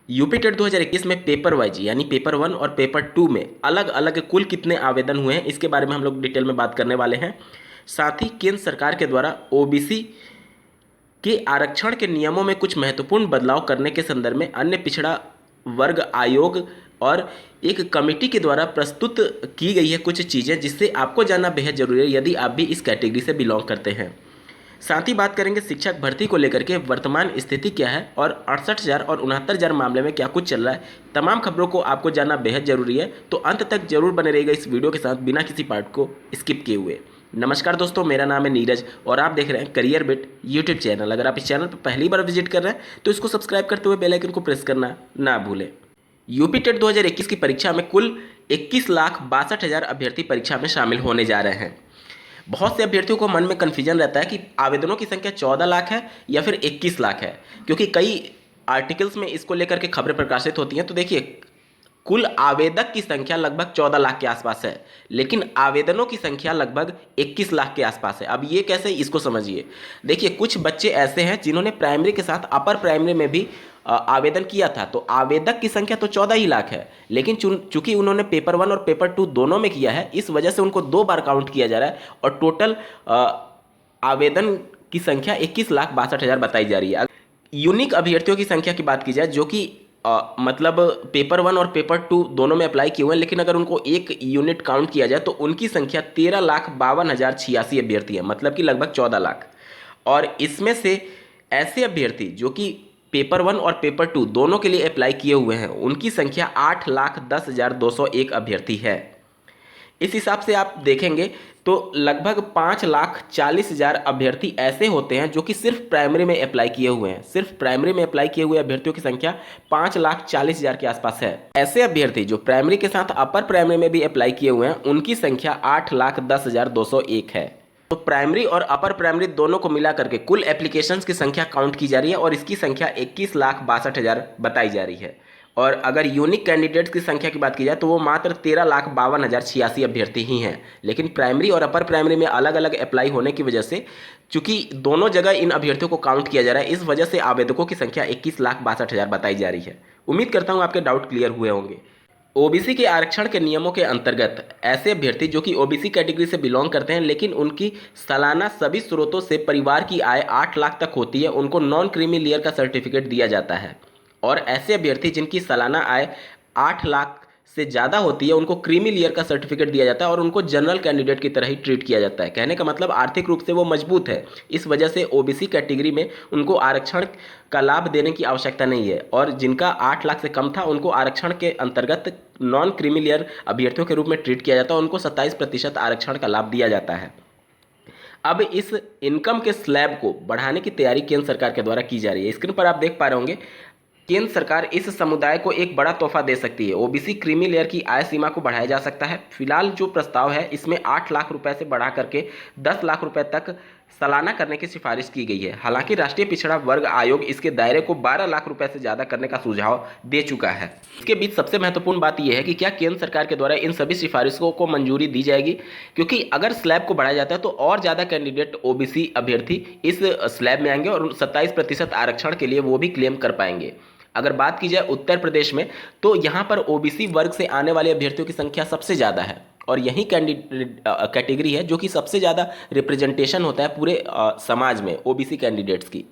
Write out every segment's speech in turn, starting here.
UP TET 2021 में paper wise यानी paper 1 और पेपर 2 में अलग अलग कुल कितने आवेदन हुए हैं, इसके बारे में हम लोग डिटेल में बात करने वाले हैं। साथ ही केंद्र सरकार के द्वारा ओबीसी के आरक्षण के नियमों में कुछ महत्वपूर्ण बदलाव करने के संदर्भ में अन्य पिछड़ा वर्ग आयोग और एक कमेटी के द्वारा प्रस्तुत की गई है कुछ चीज़ें, जिससे आपको जानना बेहद जरूरी है यदि आप भी इस कैटेगरी से बिलोंग करते हैं। साथ ही बात करेंगे शिक्षक भर्ती को लेकर के वर्तमान स्थिति क्या है और 68,000 और 69,000 मामले में क्या कुछ चल रहा है। तमाम खबरों को आपको जानना बेहद जरूरी है, तो अंत तक जरूर बने रहिएगा इस वीडियो के साथ बिना किसी पार्ट को स्किप किए हुए। नमस्कार दोस्तों, मेरा नाम है नीरज और आप देख रहे हैं करियर बिट यूट्यूब चैनल। अगर आप इस चैनल पर पहली बार विजिट कर रहे हैं तो इसको सब्सक्राइब करते हुए बेल आइकन को प्रेस करना ना भूलें। यूपी टेट 2021 की परीक्षा में कुल 21,62,000 अभ्यर्थी परीक्षा में शामिल होने जा रहे हैं। बहुत से अभ्यर्थियों को मन में कन्फ्यूजन रहता है कि आवेदनों की संख्या 14 लाख है या फिर 21 लाख है, क्योंकि कई आर्टिकल्स में इसको लेकर के खबरें प्रकाशित होती हैं। तो देखिए, कुल आवेदक की संख्या लगभग 14 लाख के आसपास है, लेकिन आवेदनों की संख्या लगभग 21 लाख के आसपास है। अब ये कैसे, इसको समझिए। देखिए, कुछ बच्चे ऐसे हैं जिन्होंने प्राइमरी के साथ अपर प्राइमरी में भी आवेदन किया था, तो आवेदक की संख्या तो 14 ही लाख है, लेकिन चूंकि उन्होंने पेपर 1 और पेपर 2 दोनों में किया है, इस वजह से उनको 2 बार काउंट किया जा रहा है और टोटल आवेदन की संख्या 21,62,000 बताई जा रही है। यूनिक अभ्यर्थियों की संख्या की बात की जाए, जो कि मतलब पेपर 1 और पेपर 2 दोनों में अप्लाई किए हुए हैं, लेकिन अगर उनको एक यूनिट काउंट किया जाए तो उनकी संख्या 13,52,086 अभ्यर्थी है, मतलब कि लगभग 14 लाख। और इसमें से ऐसे अभ्यर्थी जो कि पेपर 1 और पेपर 2 दोनों के लिए अप्लाई किए हुए हैं, उनकी संख्या 8,10,201 अभ्यर्थी है। इस हिसाब से आप देखेंगे तो लगभग 5,40,000 अभ्यर्थी ऐसे होते हैं जो कि सिर्फ प्राइमरी में अप्लाई किए हुए हैं। सिर्फ प्राइमरी में अप्लाई किए हुए अभ्यर्थियों की संख्या 5,40,000 के आसपास है। ऐसे अभ्यर्थी जो प्राइमरी के साथ अपर प्राइमरी में भी अप्लाई किए हुए हैं, उनकी संख्या 8,10,201 है। तो प्राइमरी और अपर प्राइमरी दोनों को मिला करके कुल एप्लीकेशंस की संख्या काउंट की जा रही है और इसकी संख्या 21,62,000 बताई जा रही है। और अगर यूनिक कैंडिडेट्स की संख्या की बात की जाए तो वो मात्र 13,52,086 अभ्यर्थी ही हैं। लेकिन प्राइमरी और अपर प्राइमरी में अलग अलग अप्लाई होने की वजह से, चूंकि दोनों जगह इन अभ्यर्थियों को काउंट किया जा रहा है, इस वजह से आवेदकों की संख्या 21,62,000 बताई जा रही है। उम्मीद करता हूँ आपके डाउट क्लियर हुए होंगे। ओबीसी के आरक्षण के नियमों के अंतर्गत ऐसे अभ्यर्थी जो कि ओबीसी कैटेगरी से बिलोंग करते हैं, लेकिन उनकी सालाना सभी स्रोतों से परिवार की आय 8 लाख तक होती है, उनको नॉन क्रीमी लेयर का सर्टिफिकेट दिया जाता है। और ऐसे अभ्यर्थी जिनकी सालाना आय 8 लाख से ज़्यादा होती है, उनको क्रीमी लेयर का सर्टिफिकेट दिया जाता है और उनको जनरल कैंडिडेट की तरह ही ट्रीट किया जाता है। कहने का मतलब आर्थिक रूप से वो मजबूत है, इस वजह से ओबीसी कैटेगरी में उनको आरक्षण का लाभ देने की आवश्यकता नहीं है। और जिनका 8 लाख से कम था, उनको आरक्षण के अंतर्गत नॉन क्रीमी लेयर अभ्यर्थियों के रूप में ट्रीट किया जाता है, उनको 27% आरक्षण का लाभ दिया जाता है। अब इस इनकम के स्लैब को बढ़ाने की तैयारी केंद्र सरकार के द्वारा की जा रही है। स्क्रीन पर आप देख पा रहे होंगे, केंद्र सरकार इस समुदाय को एक बड़ा तोहफा दे सकती है। ओबीसी क्रीमी लेयर की आय सीमा को बढ़ाया जा सकता है। फिलहाल जो प्रस्ताव है, इसमें 8 लाख रुपए से बढ़ा करके 10 लाख रुपए तक सालाना करने की सिफारिश की गई है। हालांकि राष्ट्रीय पिछड़ा वर्ग आयोग इसके दायरे को 12 लाख रुपए से ज़्यादा करने का सुझाव दे चुका है। इसके बीच सबसे महत्वपूर्ण बात यह है कि क्या केंद्र सरकार के द्वारा इन सभी सिफारिशों को मंजूरी दी जाएगी, क्योंकि अगर स्लैब को बढ़ाया जाता है तो और ज़्यादा कैंडिडेट ओबीसी अभ्यर्थी इस स्लैब में आएंगे और 27% आरक्षण के लिए वो भी क्लेम कर पाएंगे। अगर बात की जाए उत्तर प्रदेश में, तो यहाँ पर ओबीसी वर्ग से आने वाले अभ्यर्थियों की संख्या सबसे ज़्यादा है और यही कैटेगरी है जो कि सबसे ज़्यादा रिप्रेजेंटेशन होता है पूरे समाज में ओबीसी कैंडिडेट्स की।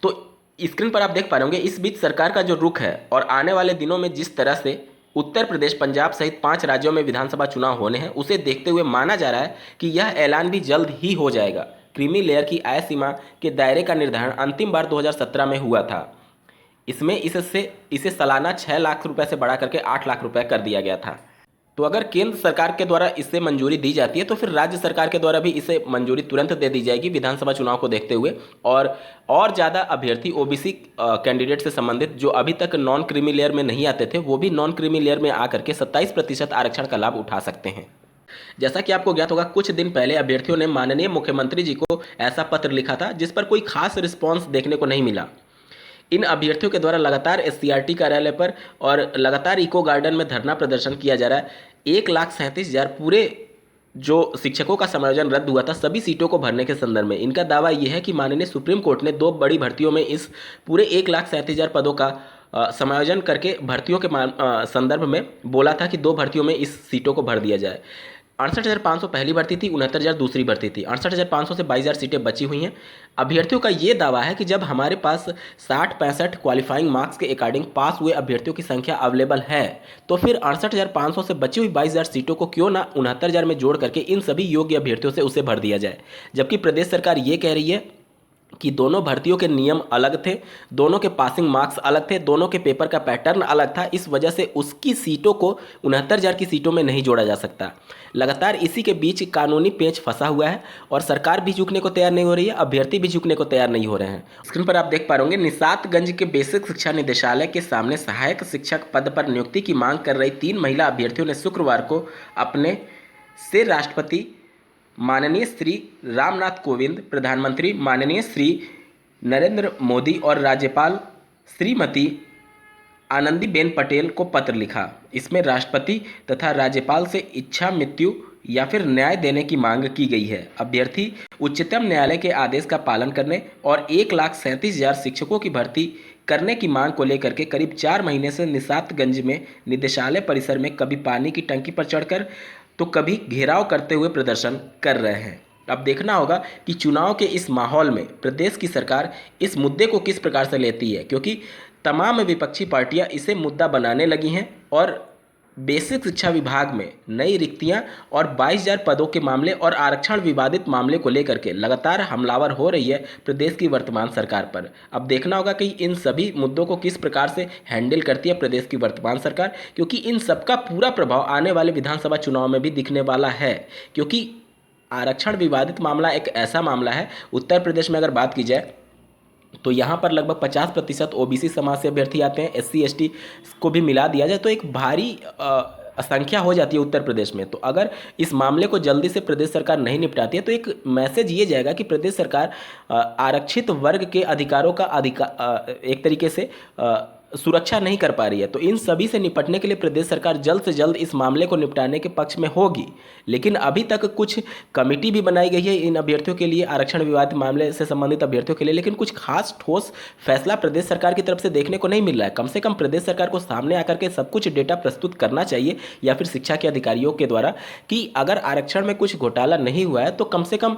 तो स्क्रीन पर आप देख पा रहे होंगे, इस बीच सरकार का जो रुख है और आने वाले दिनों में जिस तरह से उत्तर प्रदेश, पंजाब सहित 5 राज्यों में विधानसभा चुनाव होने हैं, उसे देखते हुए माना जा रहा है कि यह ऐलान भी जल्द ही हो जाएगा। क्रीमी लेयर की आय सीमा के दायरे का निर्धारण अंतिम बार 2017 में हुआ था। इसमें इसे सालाना 6 लाख रुपए से बढ़ा करके 8 लाख रुपए कर दिया गया था। तो अगर केंद्र सरकार के द्वारा इससे मंजूरी दी जाती है तो फिर राज्य सरकार के द्वारा भी इसे मंजूरी तुरंत दे दी जाएगी विधानसभा चुनाव को देखते हुए। और ज़्यादा अभ्यर्थी ओबीसी कैंडिडेट से संबंधित जो अभी तक नॉन क्रीमी लेयर में नहीं आते थे, वो भी नॉन क्रीमी लेयर में आकर के 27% आरक्षण का लाभ उठा सकते हैं। जैसा कि आपको ज्ञात होगा, कुछ दिन पहले अभ्यर्थियों ने माननीय मुख्यमंत्री जी को ऐसा पत्र लिखा था जिस पर कोई खास रिस्पॉन्स देखने को नहीं मिला। इन अभ्यर्थियों के द्वारा लगातार एससीईआरटी कार्यालय पर और लगातार इको गार्डन में धरना प्रदर्शन किया जा रहा है। 1,37,000 पूरे जो शिक्षकों का समायोजन रद्द हुआ था सभी सीटों को भरने के संदर्भ में। इनका दावा यह है कि माननीय सुप्रीम कोर्ट ने 2 बड़ी भर्तियों में इस पूरे 1,37,000 पदों का समायोजन करके भर्तियों के संदर्भ में बोला था कि 2 भर्तियों में इस सीटों को भर दिया जाए। 68,500 पहली भर्ती थी, 69,000 दूसरी भर्ती थी। 68,500 से 22,000 सीटें बची हुई हैं। अभ्यर्थियों का ये दावा है कि जब हमारे पास 60-65 क्वालिफाइंग मार्क्स के अकॉर्डिंग पास हुए अभ्यर्थियों की संख्या अवेलेबल है, तो फिर 68,500 से बची हुई 22,000 सीटों को क्यों ना 69,000 में जोड़ करके इन सभी योग्य अभ्यर्थियों से उसे भर दिया जाए। जबकि प्रदेश सरकार ये कह रही है कि दोनों भर्तियों के नियम अलग थे, दोनों के पासिंग मार्क्स अलग थे, दोनों के पेपर का पैटर्न अलग था, इस वजह से उसकी सीटों को 69,000 की सीटों में नहीं जोड़ा जा सकता। लगातार इसी के बीच कानूनी पेच फंसा हुआ है और सरकार भी झुकने को तैयार नहीं हो रही है, अभ्यर्थी भी झुकने को तैयार नहीं हो रहे हैं। स्क्रीन पर आप देख पा रहे होंगे, निषादगंज के बेसिक शिक्षा निदेशालय के सामने सहायक शिक्षक पद पर नियुक्ति की मांग कर रही 3 महिला अभ्यर्थियों ने शुक्रवार को अपने से राष्ट्रपति माननीय श्री रामनाथ कोविंद, प्रधानमंत्री माननीय श्री नरेंद्र मोदी और राज्यपाल श्रीमती आनंदीबेन पटेल को पत्र लिखा। इसमें राष्ट्रपति तथा राज्यपाल से इच्छा मृत्यु या फिर न्याय देने की मांग की गई है। अभ्यर्थी उच्चतम न्यायालय के आदेश का पालन करने और 1,37,000 शिक्षकों की भर्ती करने की मांग को लेकर के करीब 4 महीने से निषादगंज में निदेशालय परिसर में कभी पानी की टंकी पर चढ़कर तो कभी घेराव करते हुए प्रदर्शन कर रहे हैं। अब देखना होगा कि चुनाव के इस माहौल में प्रदेश की सरकार इस मुद्दे को किस प्रकार से लेती है, क्योंकि तमाम विपक्षी पार्टियां इसे मुद्दा बनाने लगी हैं और बेसिक शिक्षा विभाग में नई रिक्तियां और 22,000 पदों के मामले और आरक्षण विवादित मामले को लेकर के लगातार हमलावर हो रही है प्रदेश की वर्तमान सरकार पर। अब देखना होगा कि इन सभी मुद्दों को किस प्रकार से हैंडल करती है प्रदेश की वर्तमान सरकार, क्योंकि इन सबका पूरा प्रभाव आने वाले विधानसभा चुनाव में भी दिखने वाला है। क्योंकि आरक्षण विवादित मामला एक ऐसा मामला है, उत्तर प्रदेश में अगर बात की जाए तो यहाँ पर लगभग 50% ओबीसी समाज से अभ्यर्थी आते हैं। एससी एसटी को भी मिला दिया जाए तो एक भारी संख्या हो जाती है उत्तर प्रदेश में। तो अगर इस मामले को जल्दी से प्रदेश सरकार नहीं निपटाती है तो एक मैसेज ये जाएगा कि प्रदेश सरकार आरक्षित वर्ग के अधिकारों का एक तरीके से सुरक्षा नहीं कर पा रही है। तो इन सभी से निपटने के लिए प्रदेश सरकार जल्द से जल्द इस मामले को निपटाने के पक्ष में होगी। लेकिन अभी तक कुछ कमेटी भी बनाई गई है इन अभ्यर्थियों के लिए, आरक्षण विवाद मामले से संबंधित अभ्यर्थियों के लिए, लेकिन कुछ खास ठोस फैसला प्रदेश सरकार की तरफ से देखने को नहीं मिल रहा है। कम से कम प्रदेश सरकार को सामने आकर के सब कुछ डेटा प्रस्तुत करना चाहिए या फिर शिक्षा के अधिकारियों के द्वारा कि अगर आरक्षण में कुछ घोटाला नहीं हुआ है तो कम से कम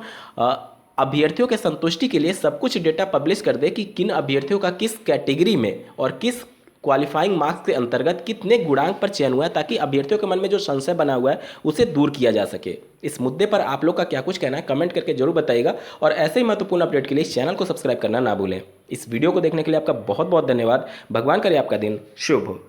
अभ्यर्थियों के संतुष्टि के लिए सब कुछ डेटा पब्लिश कर दे कि किन अभ्यर्थियों का किस कैटेगरी में और किस क्वालिफाइंग मार्क्स के अंतर्गत कितने गुणांक पर चयन हुआ है, ताकि अभ्यर्थियों के मन में जो संशय बना हुआ है उसे दूर किया जा सके। इस मुद्दे पर आप लोग का क्या कुछ कहना है कमेंट करके जरूर बताइएगा और ऐसे ही महत्वपूर्ण अपडेट के लिए इस चैनल को सब्सक्राइब करना ना भूलें। इस वीडियो को देखने के लिए आपका बहुत बहुत धन्यवाद। भगवान करे आपका दिन शुभ हो।